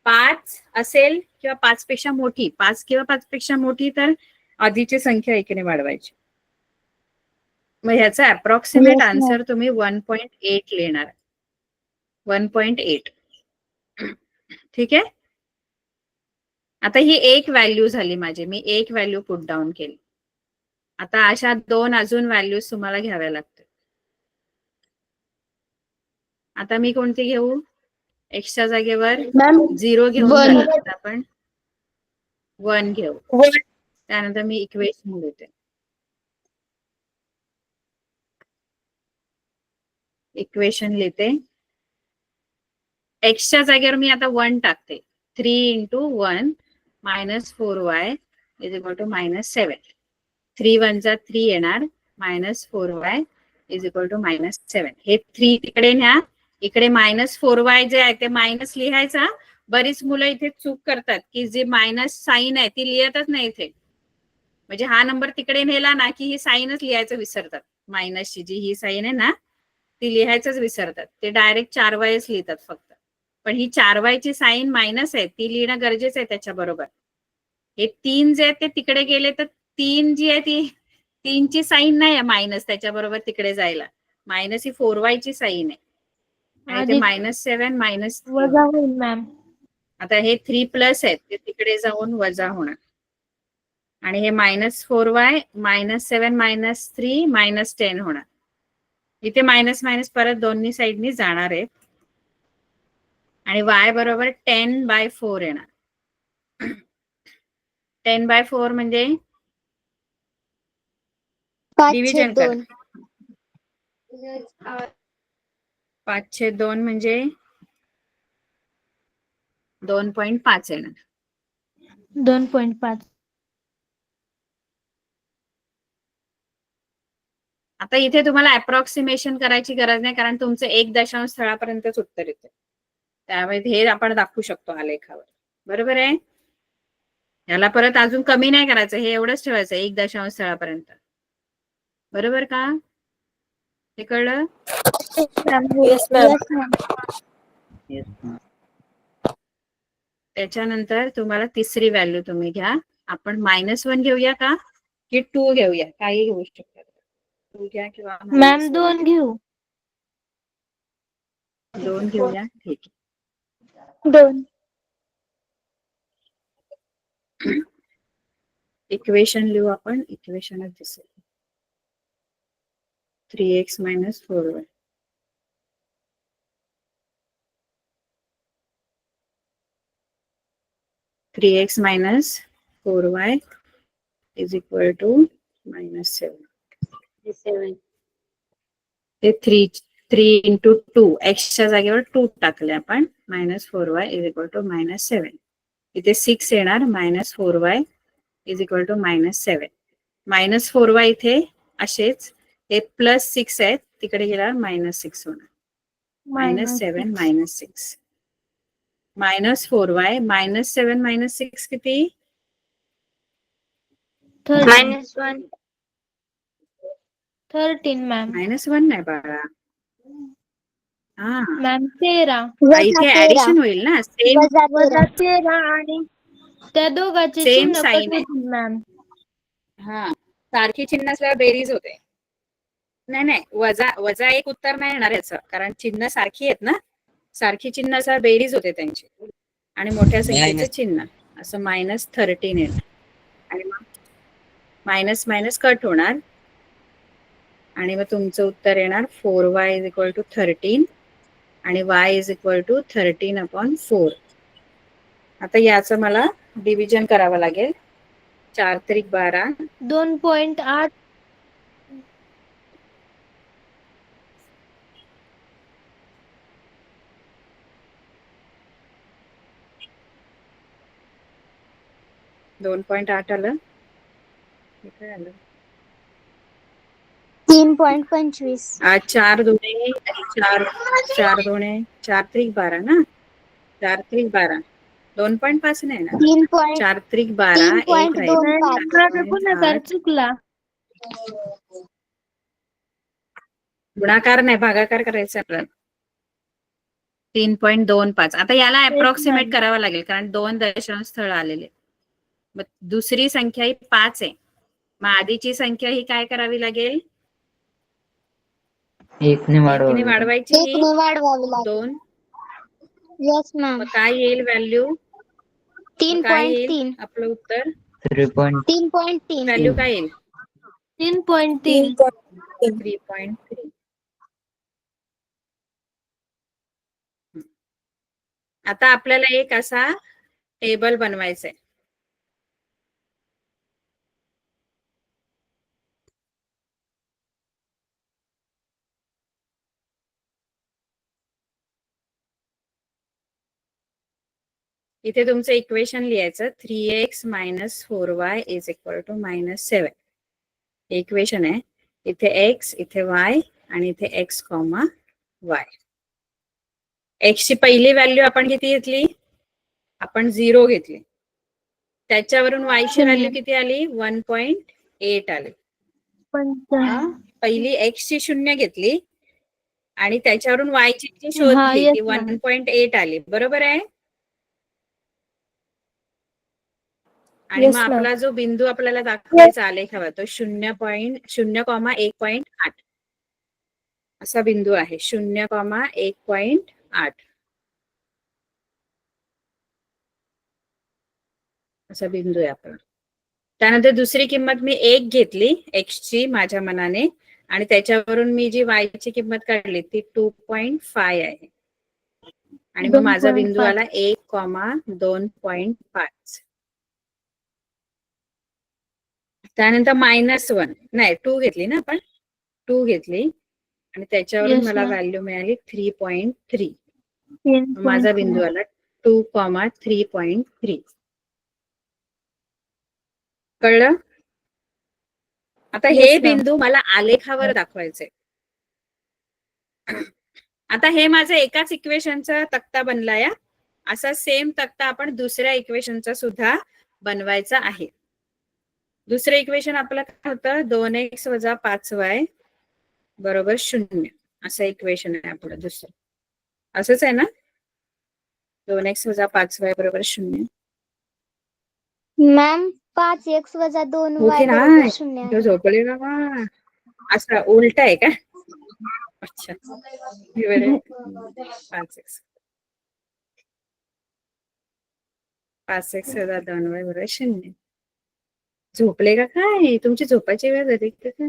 5 असेल किंवा 5 पेक्षा मोठी, 5 किंवा 5 पेक्षा मोठी तर आधीची संख्या 1 ने वाढवायची. मग ह्याचा अप्रॉक्सिमेट आन्सर तुम्ही 1.8 लिहिणार. 1.8. ठीक आहे. आता ही एक व्हॅल्यू झाली माझी, मी एक व्हॅल्यू पुट डाऊन केली. आता अशा 2 अजून व्हॅल्यूज तुम्हाला घ्याव्या लागतील. आता मी कोणती घेऊ? एक्सच्या जागेवर मॅम 0 घेऊन वन. झालं, आपण 1 घेऊ. त्यानंतर मी इक्वेशन लिहिते. इक्वेशन लिहिते. एक्सच्या जागेवर मी आता 1 टाकते. 3 × 1 - 4y इज इक्वल टू -7. 3 1 जा 3 येणार, -4y इज इक्वल टू -7. हे 3 तिकडे न्या. इकडे -4y जे आहे ते मायनस लिहायचा. बरीच मुलं इथे चूक करतात की जे मायनस साईन आहे ती लिहितच नाही इथे. म्हणजे हा नंबर तिकडे नेला ना की ही साईनच लिहायचं विसरतात. मायनसची जी ही साईन आहे ना ती लिहायचंच विसरतात. ते डायरेक्ट 4y लिहितात फक्त. पण ही 4y ची साईन मायनस आहे, ती लिहिणं गरजेचं आहे त्याच्या बरोबर. हे 3 जे आहेत ते तिकडे गेले तर 3 जी आहे ती 3 ची साईन नाही आहे मायनस त्याच्या बरोबर तिकडे जायला. मायनस ही 4y ची साईन आहे. आणि ते -7 -3 वजा होईल मॅम. आता हे 3 प्लस आहेत ते तिकडे जाऊन वजा होणार. आणि हे -4y -7 -3 -10 होणार. इथे मायनस मायनस परत दोन्ही साईडनी जाणार आहे. आणि y बरोबर 10/4 येणार. 10/4 म्हणजे डिव्हिजन कर. 5/2 म्हणजे 2.5 येणार. 2.5. आता इथे तुम्हाला अप्रॉक्सिमेशन करायची गरज नाही कारण तुमचं 1 दशांश स्थळापर्यंतच उत्तर येते. त्यामुळे हे आपण दाखवू शकतो आलेखावर. बरोबर आहे. याला परत अजून कमी नाही करायचं, हे एवढंच ठेवायचं 1 दशांश स्थळापर्यंत. बरोबर का? हे कळलं? Yes ma'am. त्याच्यानंतर तुम्हाला तिसरी व्हॅल्यू तुम्ही घ्या. आपण -1 घेऊया का की 2 घेऊया? काही घेऊ शकता. 2 घ्या किंवा मॅम -1 2 घेऊ. 2 घेऊया. ठीक आहे. 2. इक्वेशन लिहू आपण. इक्वेशनच दिसेल. 3x - 4y. (3x - 4y) is equal to -7. ते 3 × 2 एक्सच्या जागेवर 2 टाकले आपण. -4y is equal to -7. इथे 6 येणार. -4y is equal to -7. -4y इथे असेच. हे +6 आहेत तिकडे गेल्यावर -6 होणार. -7 -6 -4y -7 -6 किती? 13 मॅम. -1 नाही बाळा. हा मॅम 13. इथे ऍडिशन होईल ना. सेम वजा 13 आणि त्या दोघांचे सेम चिन्ह साईन कट आहे. होतील मॅम. हा सारखी चिन्ह असल्यावर बेरीज होते. नाही वजा एक उत्तर नाही येणार याचं कारण चिन्ह सारखी आहेत ना. सारखी चिन्ह असल्यावर बेरीज होते त्यांची. आणि मोठ्या संख्येचे चिन्ह असं -13 येणार. आणि मग मायनस मायनस कट होणार. आणि मग तुमचं उत्तर येणार 4y is equal to 13 आणि y is equal to 13/4. आता याचं मला डिव्हिजन करावं लागेल. 4 त्रिक 12. 2.8. 2.8 आलं. 3.25. 4 दुणे 4 दुणे 4 त्रिक 12 ना. 4 त्रिक 12 2.5 नाही ना. 4 त्रिक 12 1 राहील. गुणाकार चुकला. गुणाकार नाही भागाकार करायचा आपल्याला. 3.25. आता याला अप्रॉक्सिमेट करावं लागेल कारण 2 दशांश स्थळ आलेले. मग दुसरी संख्या ही 5 आहे. मग आधीची संख्या ही काय करावी लागेल? 1 ने वाढवायची. 2. Yes ma'am. मग काय येईल व्हॅल्यू? तीन काय पॉइंट येईल तीन आपलं उत्तर? 3.3. 3.3 व्हॅल्यू काय येईल? 3.3. 3.3. आता आपल्याला एक असा टेबल बनवायचा आहे. इथे तुमचं इक्वेशन लिहायचं 3x - 4y = -7. इक्वेशन आहे. इथे x, इथे y आणि इथे x, y. x ची पहिली व्हॅल्यू आपण किती घेतली? आपण 0 घेतली. त्याच्यावरून y ची व्हॅल्यू किती आली? 1.8 आली. पहिली x ची 0 घेतली आणि त्याच्यावरून y ची किती शोधली? yes, ती ma'am. 1.8 आली. बरोबर आहे? आणि Yes, मग ma'am. आपला जो बिंदू आपल्याला दाखवायचा आलेखावर तो 0.1.8 असा बिंदू आहे. 0.1.8 असा बिंदू आहे आपला. त्यानंतर दुसरी किंमत मी 1 घेतली x ची माझ्या मनाने आणि त्याच्यावरून मी जी y ची किंमत काढली ती 2.5 आहे. आणि मग माझा बिंदू 2.5. आला 1,2.5. त्यानंतर -1 नाही 2 घेतली ना आपण 2 घेतली आणि त्याच्यावरून Yes, मला ma'am. व्हॅल्यू मिळाली 3.3. 3.3. माझा बिंदू आला 2,3.3. कळलं? आता हे Yes, ma'am. बिंदू मला आलेखावर दाखवायचे. आता हे माझं एकाच इक्वेशनचा तक्ता बनलाय. असा सेम तक्ता आपण दुसऱ्या इक्वेशनचा सुद्धा बनवायचा आहे. दुसरं इक्वेशन आपलं काय होतं? 2x - 5y = 0 असं इक्वेशन आहे आपलं दुसरं. असंच आहे ना? 2x - 5y = 0. Ma'am 5x - 2y okay ना? = 0 आहे. झोपले ना? असं उलट आहे का? अच्छा. 5x. 5x - 2y = 0. झोपले का काय? तुमची झोपायची वेळ झाली का काय?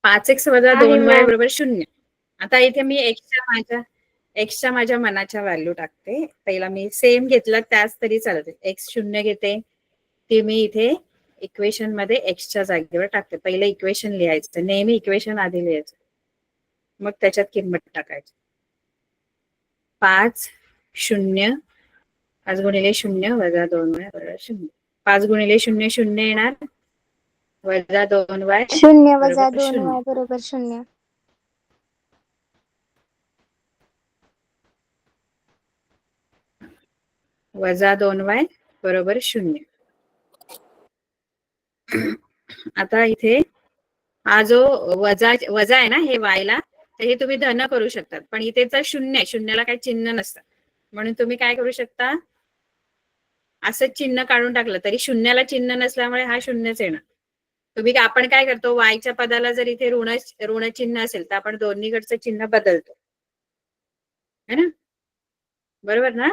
5x - 2y = 0. आता इथे मी एक्सच्या माझ्या मनाच्या व्हॅल्यू टाकते. पहिला मी सेम घेतला त्याच तरी चालते. x 0 घेते ते मी इथे इक्वेशन मध्ये एक्सच्या जागेवर टाकते. पहिलं इक्वेशन लिहायचं. नेहमी इक्वेशन आधी लिहायचं. मग त्याच्यात किंमत टाकायची. 5 0 5 गुणिले 0 वजा 2y = 0. 5 गुणिले 0 0 येणार वजा 2y 0 - बरोबर 2y 0. = 0. वजा 2y = 0. आता इथे हा जो वजा आहे ना हे y ला तर हे तुम्ही धन करू शकतात. पण इथे तर 0 आहे. शून्याला काही चिन्ह नसतं. म्हणून तुम्ही काय करू शकता? असंच चिन्ह काढून टाकलं तरी शून्याला चिन्ह नसल्यामुळे हा 0च येणार. आपण काय करतो? वायच्या पदाला जर इथे ऋण चिन्ह असेल तर आपण दोन्हीकडचं चिन्ह बदलतो. है ना? बरोबर ना?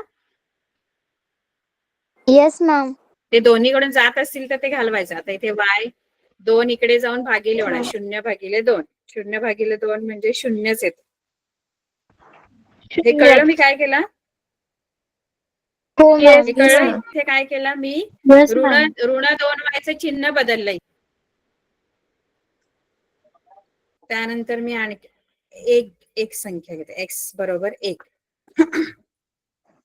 Yes ma'am. ते दोन्हीकडून जात असतील तर ते घालवायचं. आता इथे y 2 इकडे जाऊन भागिले होणार 0/2. 0/2 म्हणजे 0च येतो. हे कळलं मी काय केलं? हो मॅम. हे कळलं? इथे काय केलं मी? Yes, ऋण ma'am. 2y चिन्ह बदललंय. त्यानंतर मी आणखी एक संख्या घेते. x = 1.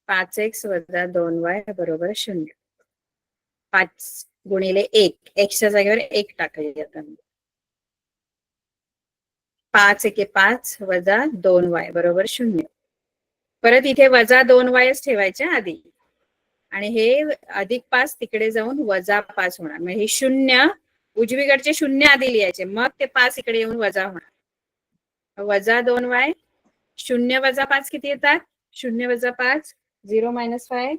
5x - 2y = 0. 5 गुणिले 1 एक्सच्या जागेवर 1 टाकायची. आता 5 × 1 = 5 वजा 2y = 0. परत इथे वजा 2y ठेवायचे आधी आणि हे +5 तिकडे जाऊन -5 होणार. म्हणजे हे 0 उजवीकडचे 0 आधी लिहायचे मग ते 5 इकडे येऊन वजा होणार. वजा 2y 0 - 5 किती येतात? 0 - 5 0 - 5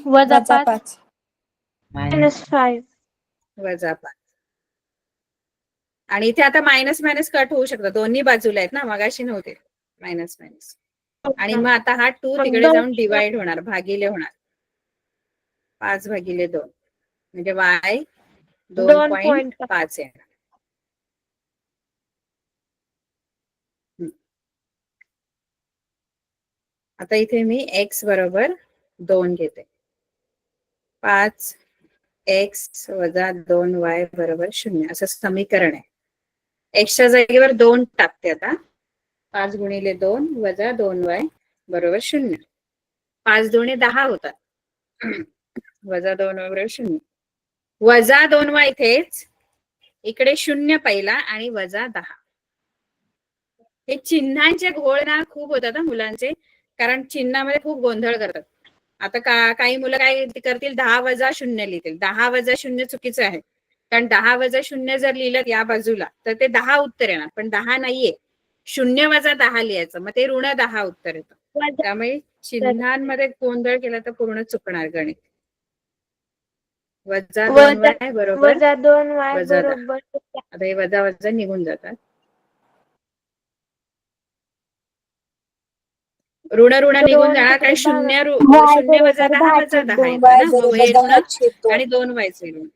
वजा 5. -5. वजा 5. आणि इथे आता मायनस कट होऊ शकतं. दोन्ही बाजूला आहेत ना, मगाशी नव्हते. Minus minus. आणि मग आता हा 2 तिकडे जाऊन डिवाइड होणार, भागिले होणार. 5/2 म्हणजे y 2.5 येणार. आता इथे मी x बरोबर 2 घेते. 5x - 2y बरोबर 0 असं समीकरण आहे. एक्सच्या जागेवर 2 टाकते आता. 5 गुणिले 2 वजा 2y बरोबर 0. 5 दुणे 10 होतात. वजा 2y बरोबर 0. वजा 2y इथेच, इकडे 0 पहिला आणि वजा 10. हे चिन्हांचे घोळ ना खूप होतात मुलांचे, कारण चिन्हामध्ये खूप गोंधळ करतात. आता काही मुलं काय करतील, 10 वजा 0 लिहितील. 10 वजा 0 चुकीचं आहे, कारण 10 वजा 0 जर लिहिलं या बाजूला तर ते 10 उत्तर येणार, पण 10 नाहीये. 0 वजा 10 लिहायचं, मग ते ऋण 10 उत्तर येतं. त्यामुळे चिन्हांमध्ये गोंधळ केला तर पूर्ण चुकणार गणित. वजा 2y बरोबर वजा 2y वजा 10. बरोबर. आता हे वजा वजा निघून जातात. ऋण ऋण निघून जाणार, कारण 0 वजा 10 वजा 10 येतं ना, मग हे ऋण आणि 2y चे ऋण.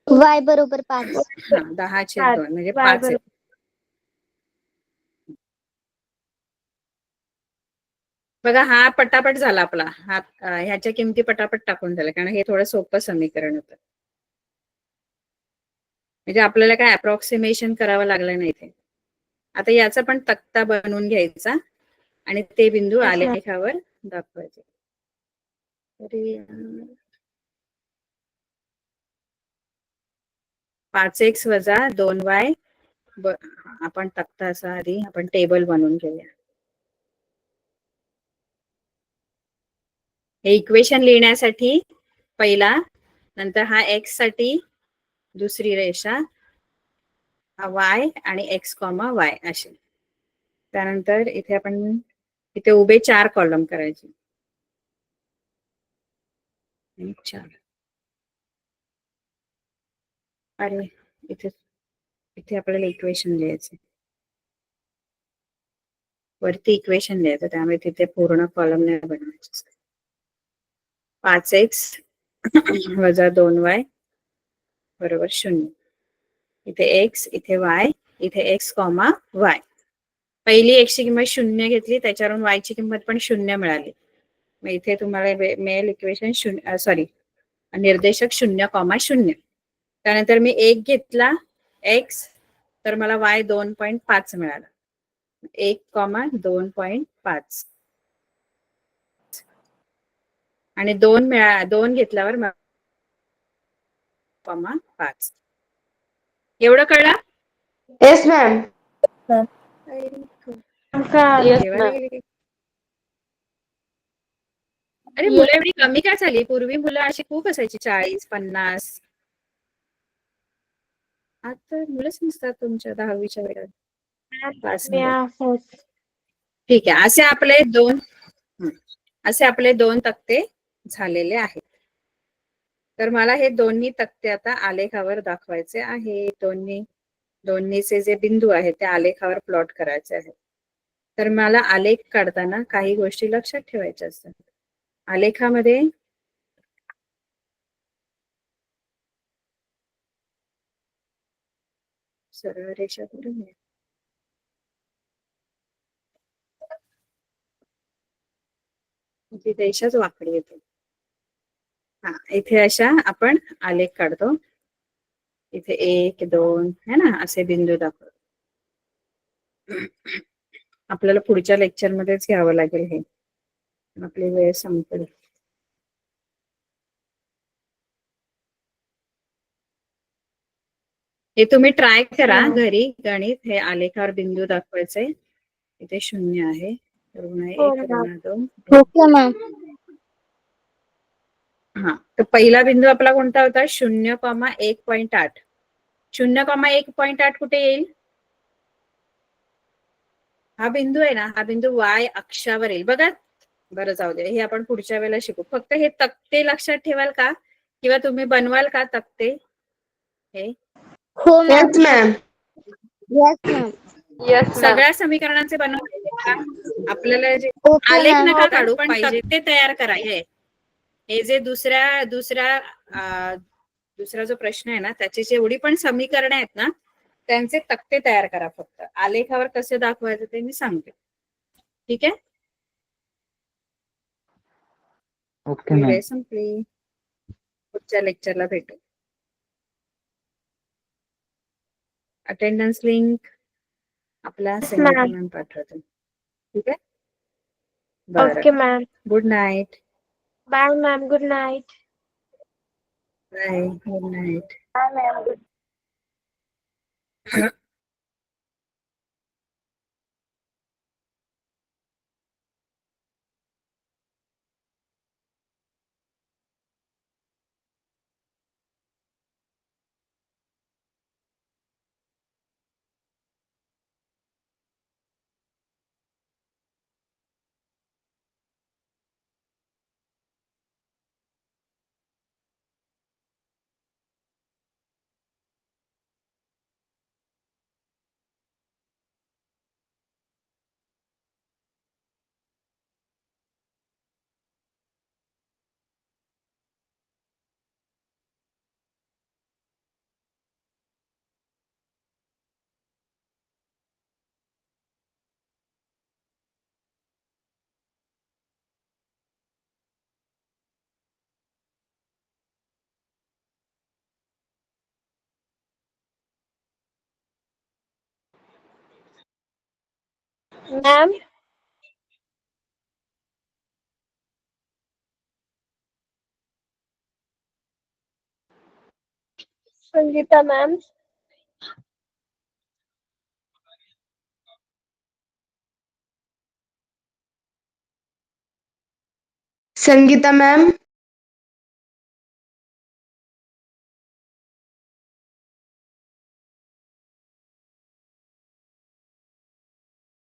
y बरोबर 5. हा 10/2 म्हणजे 5 येतं. बघा हा पटापट झाला आपला. हा ह्याच्या किमती पटापट टाकून झाल्या, कारण हे थोडं सोपं समीकरण होतं. म्हणजे आपल्याला काय अप्रॉक्सिमेशन करावं लागलं नाही इथे. आता याचा पण तक्ता बनवून घ्यायचा आणि ते बिंदू आलेखावर दाखवायचे. तरी 5x वजा 2y आपण तक्ता असा आधी आपण टेबल बनवून घेऊया. हे इक्वेशन लिहिण्यासाठी पहिला, नंतर हा x साठी दुसरी रेषा, हा y आणि x, y असे. त्यानंतर इथे आपण इथे उभे 4 कॉलम करायचे. 4. अरे इथे आपल्याला इक्वेशन लिहायचे, वरती इक्वेशन लिहायचं, त्यामुळे तिथे पूर्ण कॉलम नाही बनवायचे. 5x वजा 2y बरोबर 0. इथे x, इथे y, इथे x, y. पहिली x ची किंमत 0 घेतली, त्याच्यावरून y ची किंमत पण 0 मिळाली. मग इथे तुम्हाला मिळेल इक्वेशन निर्देशक 0,0. त्यानंतर मी 1 घेतला x, तर मला y 2.5 मिळाला. 1,2.5 आणि 2 घेतल्यावर 5. एवढं कळलं? Yes ma'am. अरे मुलं एवढी कमी का झाली? पूर्वी मुलं अशी खूप असायची, 40-50. आता मुलंच नसतात तुमच्या 10वीच्या वेळेला क्लासमध्ये. ठीक आहे, असे आपले 2 तक्ते झालेले आहेत. तर मला हे दोन्ही तक्ते आता आलेखावर दाखवायचे आहे. दोन्हीचे जे बिंदू आहेत ते आलेखावर प्लॉट करायचे आहेत. तर मला आलेख काढताना काही गोष्टी लक्षात ठेवायच्या असतात. आलेखामध्ये सरळ रेषा करून ती रेषाच वाकडी येते. हा, इथे अशा आपण आलेख काढतो. इथे 1, 2 है ना, असे बिंदू दाखवतो. आपल्याला पुढच्या लेक्चर मध्येच घ्यावं लागेल हे, आपली वेळ संपेल. हे तुम्ही ट्राय करा घरी गणित. हे आलेखावर बिंदू दाखवायचे. इथे 0 आहे, ऋण 1, ऋण 2. Okay ma'am. हा, तर पहिला बिंदू आपला कोणता होता? 0,1.8. 0,1.8 कुठे येईल? हा बिंदू आहे ना, हा बिंदू y अक्षावर येईल बघा. बरं, जाऊ दे, हे आपण पुढच्या वेळेला शिकू. फक्त हे तक्ते लक्षात ठेवाल का, किंवा तुम्ही बनवाल का तक्ते? हे हो ma'am. Yes ma'am. Yes ma'am. Yes ma'am. सगळ्या समीकरणांचे बनवले का? आपल्याला जे ओके आलेख मॅम. नका काढू पण तक्ते तयार करा. हे जे दुसऱ्या दुसरा जो प्रश्न आहे ना त्याची जेवढी पण समीकरणं आहेत ना त्यांचे तक्ते तयार करा. फक्त आलेखावर कसे दाखवायचे ते मी सांगते. ठीक आहे. Okay ma'am. वेळ संपली. पुढच्या लेक्चरला भेटू. अटेंडन्स लिंक आपला सेमीकरण पाठवते. ठीक आहे. बरं. Okay ma'am. Good night. Bye ma'am. Good night. Bye. Good night. Bye ma'am. Ma'am. Sangeeta ma'am. Sangeeta ma'am.